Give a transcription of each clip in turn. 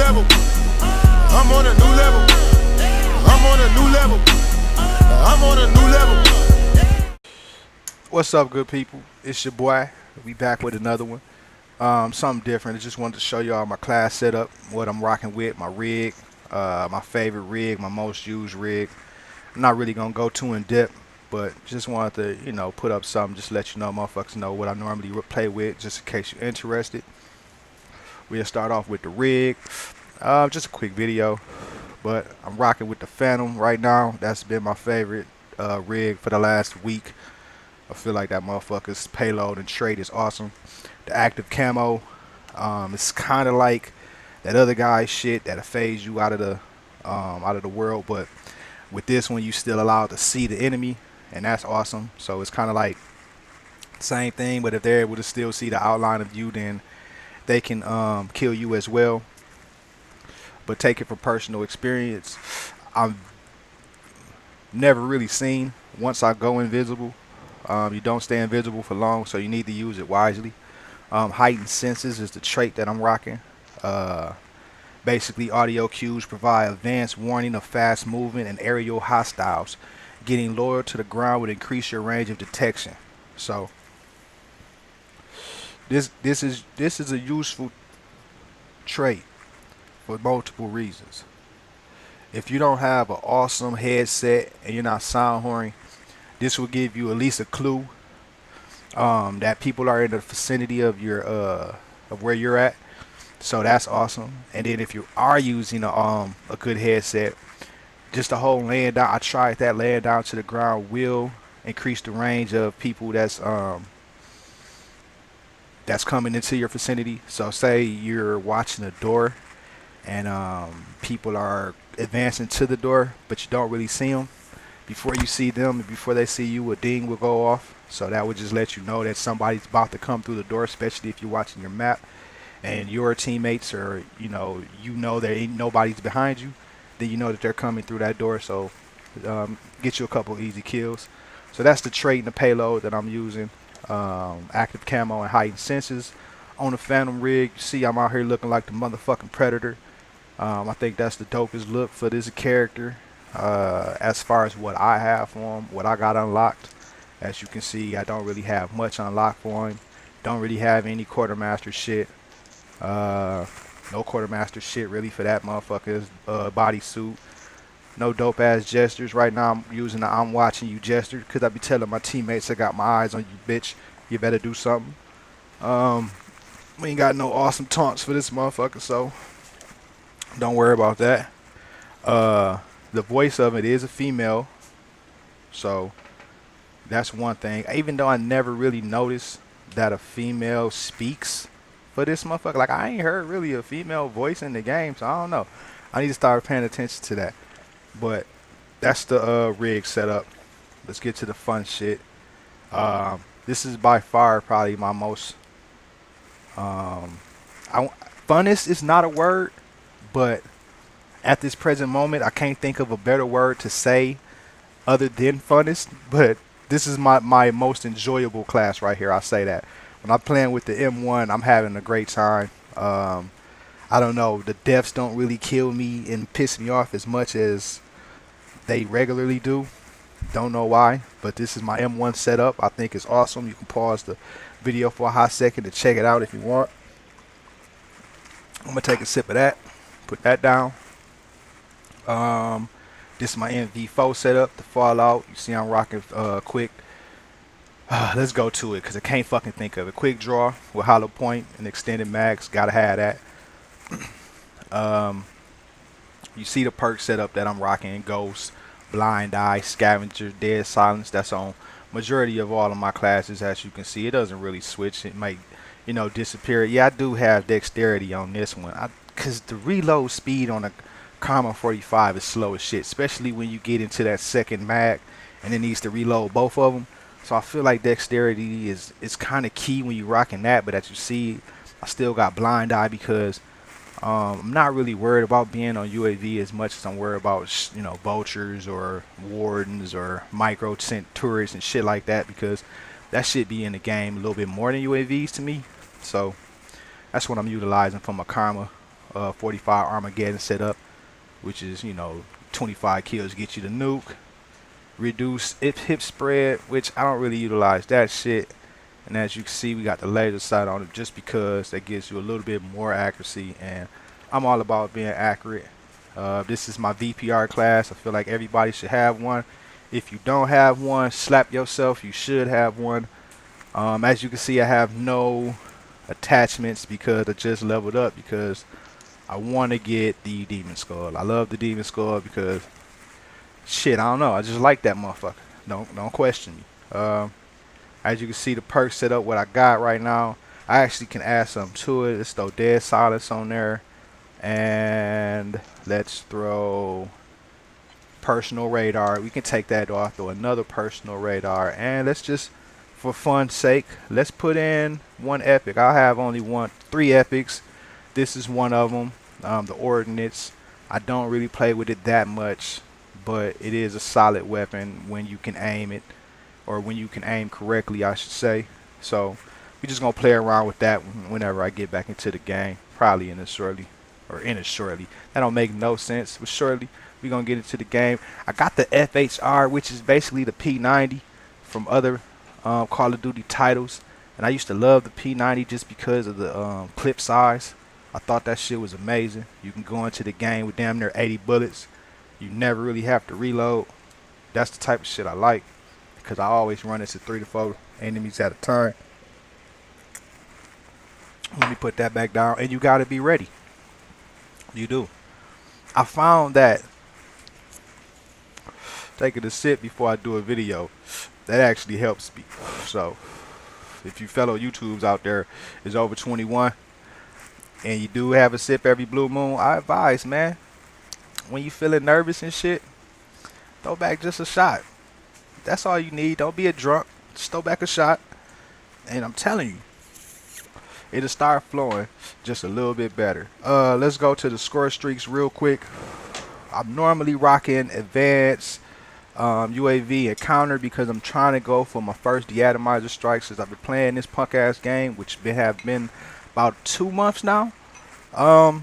level. I'm on a new level. I'm on a new level. I'm on a new level. What's up, good people? It's your boy. We back with another one. Something different. I just wanted to show y'all my class setup, what I'm rocking with, my rig, my favorite rig, my most used rig. I'm not really gonna go too in depth, but just wanted to, put up something, just let you know, motherfuckers know what I normally play with, just in case you're interested. We'll start off with the rig. Just a quick video, but I'm rocking with the Phantom right now. That's been my favorite rig for the last week. I feel like that motherfucker's payload and trait is awesome. The active camo, it's kind of like that other guy's shit that'll phase you out of the world, but with this one you still allowed to see the enemy, and that's awesome. So it's kind of like the same thing, but if they're able to still see the outline of you, then they can kill you as well. But take it from personal experience, I've never really seen once I go invisible. You don't stay invisible for long, so you need to use it wisely. Heightened senses is the trait that I'm rocking. Basically, audio cues provide advanced warning of fast movement and aerial hostiles. Getting lower to the ground would increase your range of detection. So this is a useful trait for multiple reasons. If you don't have an awesome headset and you're not sound horny, this will give you at least a clue that people are in the vicinity of your of where you're at. So that's awesome. And then if you are using a good headset, just the whole laying down, I tried that, laying down to the ground will increase the range of people that's coming into your vicinity. So say you're watching a door and people are advancing to the door, but you don't really see them. Before you see them and before they see you, a ding will go off. So that would just let you know that somebody's about to come through the door, especially if you're watching your map and your teammates, or there ain't nobody's behind you, then you know that they're coming through that door. So get you a couple easy kills. So that's the trait and the payload that I'm using. Active camo and heightened senses on the Phantom rig. You see I'm out here looking like the motherfucking Predator. I think that's the dopest look for this character. As far as what I have for him, what I got unlocked, as you can see, I don't really have much unlocked for him. Don't really have any quartermaster shit. No quartermaster shit really for that motherfucker's bodysuit. No dope ass gestures. Right now I'm using the I'm watching you gesture, because I be telling my teammates I got my eyes on you, bitch. You better do something. We ain't got no awesome taunts for this motherfucker, so don't worry about that. The voice of it is a female, so that's one thing. Even though I never really noticed that a female speaks for this motherfucker, like I ain't heard really a female voice in the game, so I don't know. I need to start paying attention to that. But that's the rig setup. Let's get to the fun shit. This is by far probably my most funnest is not a word, but at this present moment, I can't think of a better word to say other than funnest, but this is my most enjoyable class right here. I say that. When I'm playing with the M1, I'm having a great time. I don't know, the deaths don't really kill me and piss me off as much as they regularly do. Don't know why, but this is my M1 setup. I think it's awesome. You can pause the video for a hot second to check it out if you want. I'm going to take a sip of that, put that down. This is my MV4 setup, the Fallout. You see I'm rocking quick. Let's go to it, because I can't fucking think of it. Quick draw with hollow point and extended mags. Gotta have that. You see the perk setup that I'm rocking: Ghost, Blind Eye, Scavenger, Dead Silence. That's on majority of all of my classes. As you can see, it doesn't really switch. It might, disappear. Yeah, I do have dexterity on this one, because the reload speed on a Karma 45 is slow as shit, especially when you get into that second mag and it needs to reload both of them. So I feel like dexterity is kind of key when you're rocking that. But as you see, I still got Blind Eye, because I'm not really worried about being on UAV as much as I'm worried about vultures or wardens or micro tourists and shit like that, because that shit be in the game a little bit more than UAVs to me. So that's what I'm utilizing for my Karma 45 Armageddon setup, which is, 25 kills get you the nuke. Reduce hip spread, which I don't really utilize that shit. And as you can see, we got the laser sight on it just because that gives you a little bit more accuracy, and I'm all about being accurate. This is my VPR class. I feel like everybody should have one. If you don't have one, slap yourself. You should have one. As you can see, I have no attachments because I just leveled up because I want to get the Demon Skull. I love the Demon Skull because shit, I don't know. I just like that motherfucker. Don't question me. As you can see, the perk set up what I got right now. I actually can add something to it. Let's throw Dead Silence on there. And let's throw Personal Radar. We can take that off, throw another Personal Radar. And let's just, for fun's sake, let's put in one epic. I'll have only three epics. This is one of them. The Ordnance. I don't really play with it that much, but it is a solid weapon when you can aim it. Or when you can aim correctly, I should say. So we're just gonna play around with that whenever I get back into the game. Probably in a shortly. That don't make no sense. But shortly we're gonna get into the game. I got the FHR, which is basically the P90 from other Call of Duty titles. And I used to love the P90 just because of the clip size. I thought that shit was amazing. You can go into the game with damn near 80 bullets. You never really have to reload. That's the type of shit I like, because I always run into 3 to 4 enemies at a time. Let me put that back down. And you got to be ready. You do. I found that taking a sip before I do a video, that actually helps me. So if you fellow YouTubes out there is over 21 and you do have a sip every blue moon, I advise, man, when you feeling nervous and shit, throw back just a shot. That's all you need. Don't be a drunk. Just throw back a shot. And I'm telling you, it'll start flowing just a little bit better. Let's go to the score streaks real quick. I'm normally rocking advanced UAV and counter because I'm trying to go for my first deatomizer strike since I've been playing this punk ass game, which have been about 2 months now. So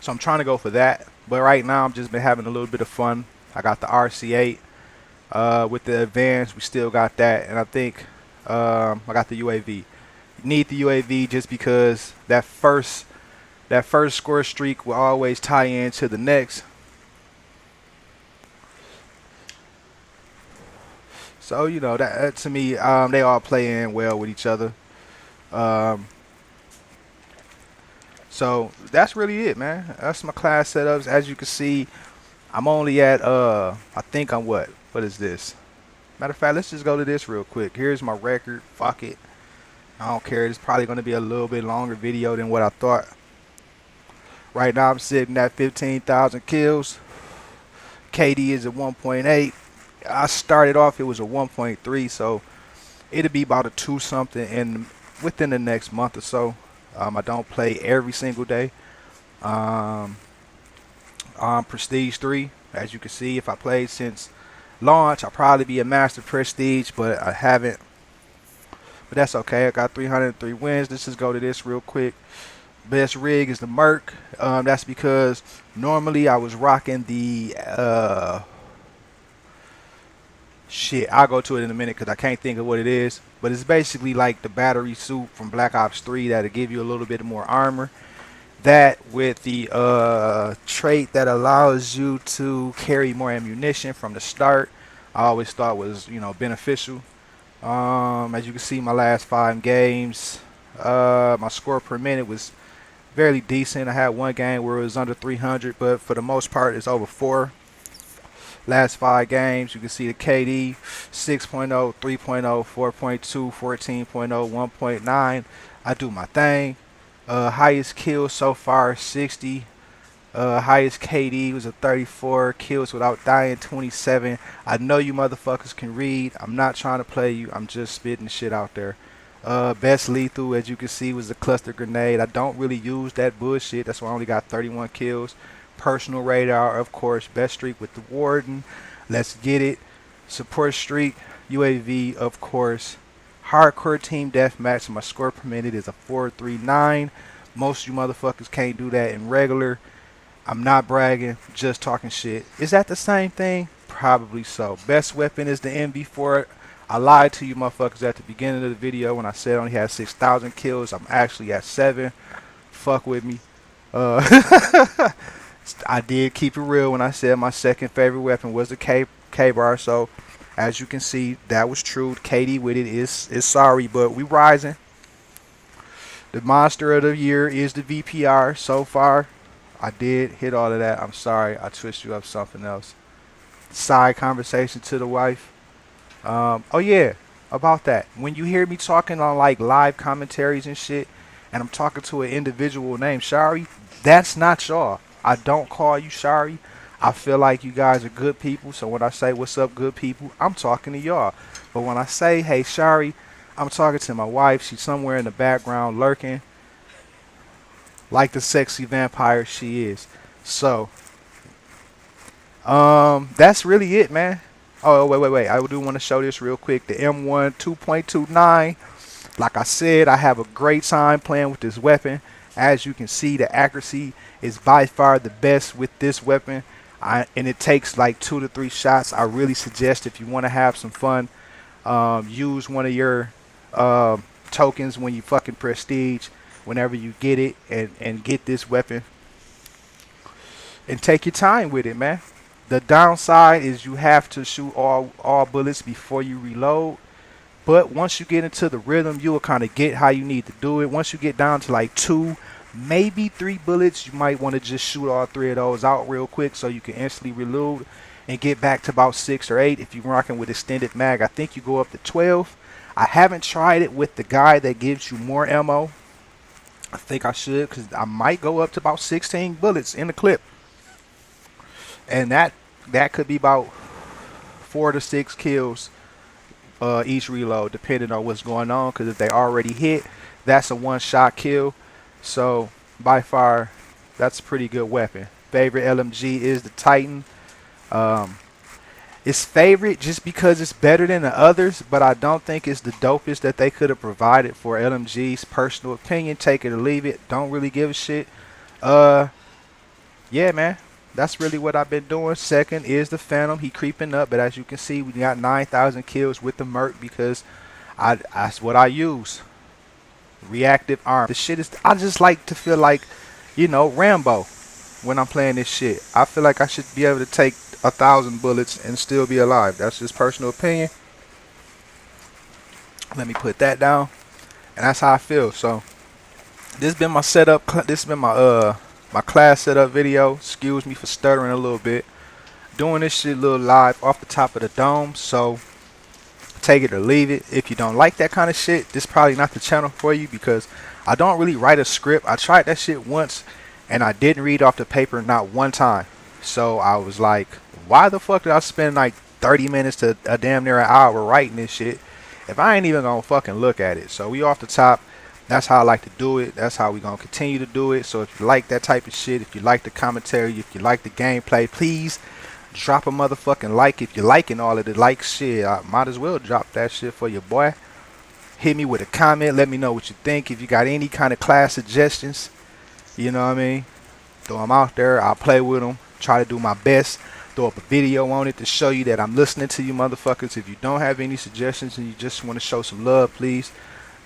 I'm trying to go for that. But right now I've just been having a little bit of fun. I got the RC8 with the advanced. We still got that, and I think I got the UAV. You need the UAV just because that first score streak will always tie into the next. So that to me, they all play in well with each other. So that's really it, man. That's my class setups. As you can see, I'm only at I think I'm what is this? Matter of fact, let's just go to this real quick. Here's my record. Fuck it. I don't care. It's probably going to be a little bit longer video than what I thought. Right now I'm sitting at 15,000 kills. KD is at 1.8. I started off, it was a 1.3, so it'll be about a 2 something within the next month or so. I don't play every single day. Prestige 3, as you can see, if I played since launch, I'll probably be a master prestige, but I haven't. But that's okay. I got 303 wins. Let's just go to this real quick. Best rig is the Merc. That's because normally I was rocking the shit. I'll go to it in a minute because I can't think of what it is. But it's basically like the battery suit from Black Ops 3 that'll give you a little bit more armor. That with the trait that allows you to carry more ammunition from the start, I always thought was beneficial. As you can see, my last 5 games, my score per minute was fairly decent. I had one game where it was under 300, but for the most part, it's over 4. Last 5 games, you can see the KD 6.0, 3.0, 4.2, 14.0, 1.9. I do my thing. Highest kills so far 60. Highest KD was a 34. Kills without dying 27. I know you motherfuckers can read. I'm not trying to play you. I'm just spitting shit out there. Best lethal, as you can see, was a cluster grenade. I don't really use that bullshit. That's why I only got 31 kills. Personal radar, of course. Best streak with the Warden. Let's get it. Support streak, UAV, of course. Hardcore team deathmatch. My score per minute is a 439. Most of you motherfuckers can't do that in regular. I'm not bragging, just talking shit. Is that the same thing? Probably so. Best weapon is the MV4. I lied to you motherfuckers at the beginning of the video when I said I only had 6,000 kills. I'm actually at 7. Fuck with me. I did keep it real when I said my second favorite weapon was the K-bar. So as you can see, that was true. KD with it is sorry, but we rising. The monster of the year is the VPR so far. I did hit all of that. I'm sorry. I twist you up something else. Side conversation to the wife. Oh yeah, about that. When you hear me talking on like live commentaries and shit, and I'm talking to an individual named Shari, that's not y'all. I don't call you Shari. I feel like you guys are good people. So when I say what's up, good people, I'm talking to y'all. But when I say hey Shari, I'm talking to my wife. She's somewhere in the background lurking, like the sexy vampire she is. So that's really it, man. Oh wait, I do want to show this real quick. The M1 2.29. Like I said, I have a great time playing with this weapon. As you can see, the accuracy is by far the best with this weapon. And it takes like 2 to 3 shots. I really suggest if you want to have some fun, use one of your tokens when you fucking prestige, whenever you get it, and get this weapon. And take your time with it, man. The downside is you have to shoot all bullets before you reload. But once you get into the rhythm, you will kind of get how you need to do it. Once you get down to like 2, maybe 3 bullets, you might want to just shoot all 3 of those out real quick so you can instantly reload and get back to about 6 or 8. If you're rocking with extended mag, I think you go up to 12. I haven't tried it with the guy that gives you more ammo. I think I should, because I might go up to about 16 bullets in the clip. And that could be about 4 to 6 kills each reload, depending on what's going on, because if they already hit, that's a one-shot kill. So by far, that's a pretty good weapon. Favorite LMG is the Titan. It's favorite just because it's better than the others, but I don't think it's the dopest that they could have provided for LMG's. Personal opinion, take it or leave it. Don't really give a shit. Yeah, man. That's really what I've been doing. Second is the Phantom. He creeping up, but as you can see, we got 9,000 kills with the Merc because that's what I use. Reactive arm. The shit is, I just like to feel like, you know, Rambo when I'm playing this shit. I feel like I should be able to take 1,000 bullets and still be alive. That's just personal opinion. Let me put that down. And that's how I feel. So this has been my setup. This has been my my class setup video. Excuse me for stuttering a little bit. Doing this shit a little live off the top of the dome. So take it or leave it. If you don't like that kind of shit, this is probably not the channel for you, because I don't really write a script. I tried that shit once and I didn't read off the paper not one time. So I was like, why the fuck did I spend like 30 minutes to a damn near an hour writing this shit if I ain't even gonna fucking look at it? So we off the top. That's how I like to do it. That's how we gonna continue to do it. So if you like that type of shit, if you like the commentary, if you like the gameplay, please drop a motherfucking like. If you're liking all of the like shit, I might as well drop that shit for your boy. Hit me with a comment. Let me know what you think. If you got any kind of class suggestions, you know what I mean, throw them out there. I'll play with them. Try to do my best. Throw up a video on it to show you that I'm listening to you motherfuckers. If you don't have any suggestions and you just want to show some love, please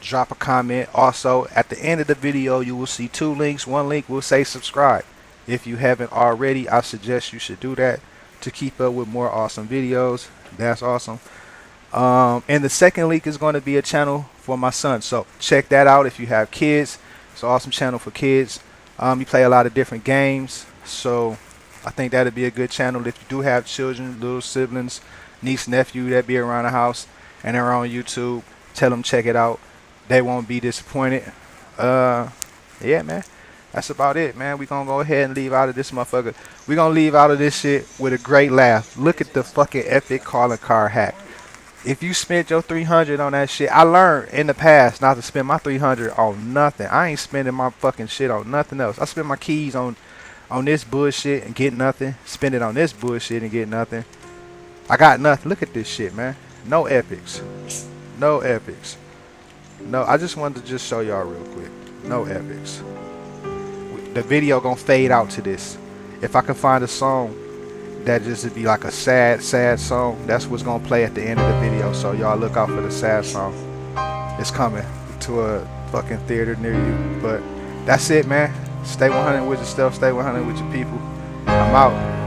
drop a comment. Also, at the end of the video, you will see 2 links. One link will say subscribe. If you haven't already, I suggest you should do that to keep up with more awesome videos. That's awesome. And the second link is going to be a channel for my son. So check that out if you have kids. It's an awesome channel for kids. You play a lot of different games. So I think that'd be a good channel if you do have children, little siblings, niece, nephew that be around the house and they're on YouTube. Tell them check it out. They won't be disappointed. Yeah, man. That's about it, man. We gonna go ahead and leave out of this motherfucker. We gonna leave out of this shit with a great laugh. Look at the fucking epic calling card hack. If you spent your 300 on that shit, I learned in the past not to spend my 300 on nothing. I ain't spending my fucking shit on nothing else. I spend my keys on this bullshit and get nothing. Spend it on this bullshit and get nothing. I got nothing. Look at this shit, man. No epics. No epics. No, I just wanted to just show y'all real quick. No epics. the video gonna fade out to this. If I can find a song that just would be like a sad song, that's what's gonna play at the end of the video. So y'all look out for the sad song. It's coming to a fucking theater near you. But that's it, man. Stay 100 with yourself. Stay 100 with your people. I'm out.